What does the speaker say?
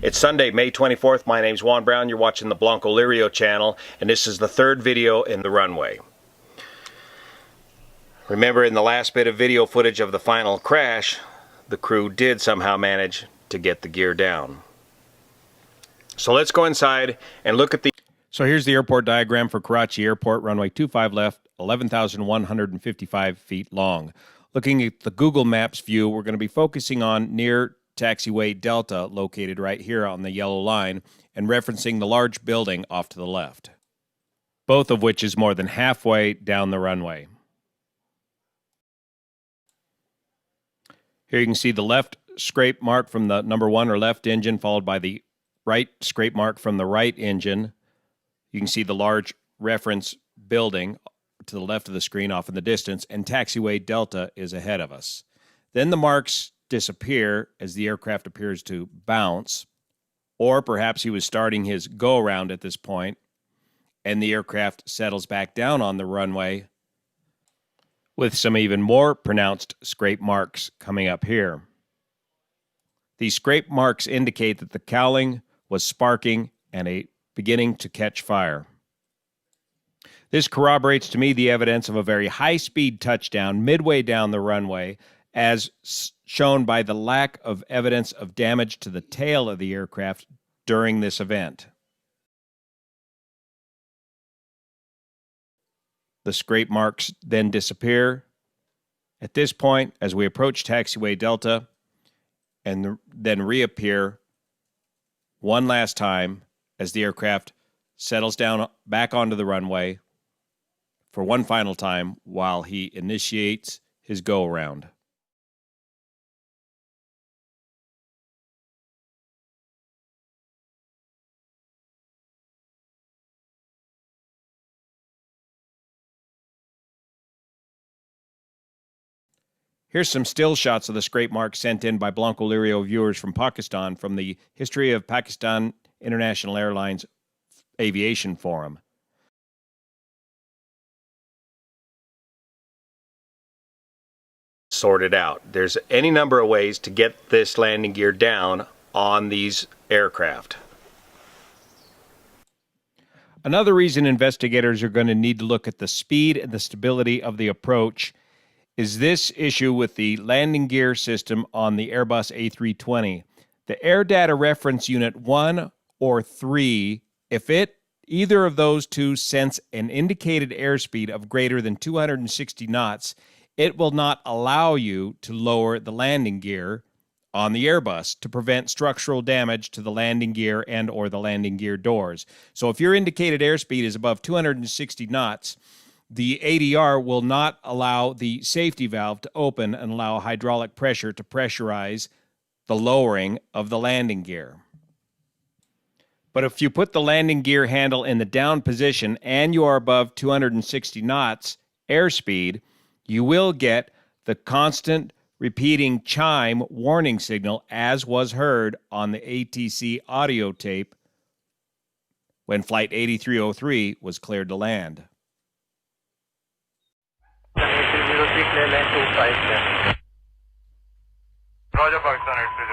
It's Sunday, May 24th. My name's Juan Brown. You're watching the Blanco Lirio channel, and this is the third video in the runway. Remember, in the last bit of video footage of the final crash, the crew did somehow manage to get the gear down. So let's go inside and look at the... So here's the airport diagram for Karachi Airport, runway 25 left, 11,155 feet long. Looking at the Google Maps view, we're going to be focusing on near taxiway Delta, located right here on the yellow line, and referencing the large building off to the left, both of which is more than halfway down the runway. Here you can see the left scrape mark from the number 1 or left engine, followed by the right scrape mark from the right engine. You can see the large reference building to the left of the screen off in the distance, and taxiway Delta is ahead of us. Then the marks disappear as the aircraft appears to bounce, or perhaps he was starting his go-around at this point, and the aircraft settles back down on the runway with some even more pronounced scrape marks coming up here. These scrape marks indicate that the cowling was sparking and beginning to catch fire. This corroborates to me the evidence of a very high-speed touchdown midway down the runway, as shown by the lack of evidence of damage to the tail of the aircraft during this event. The scrape marks then disappear at this point as we approach taxiway Delta, and then reappear one last time as the aircraft settles down back onto the runway for one final time while he initiates his go-around. Here's some still shots of the scrape marks sent in by Blanco Lirio viewers from Pakistan from the History of Pakistan International Airlines Aviation Forum. Sorted out. There's any number of ways to get this landing gear down on these aircraft. Another reason investigators are going to need to look at the speed and the stability of the approach is this issue with the landing gear system on the Airbus A320. The Air Data Reference Unit 1 or 3, if either of those two sense an indicated airspeed of greater than 260 knots, it will not allow you to lower the landing gear on the Airbus to prevent structural damage to the landing gear and or the landing gear doors. So if your indicated airspeed is above 260 knots, the ADR will not allow the safety valve to open and allow hydraulic pressure to pressurize the lowering of the landing gear. But if you put the landing gear handle in the down position and you are above 260 knots airspeed, you will get the constant repeating chime warning signal as was heard on the ATC audio tape when Flight 8303 was cleared to land. Roger, Pakistan.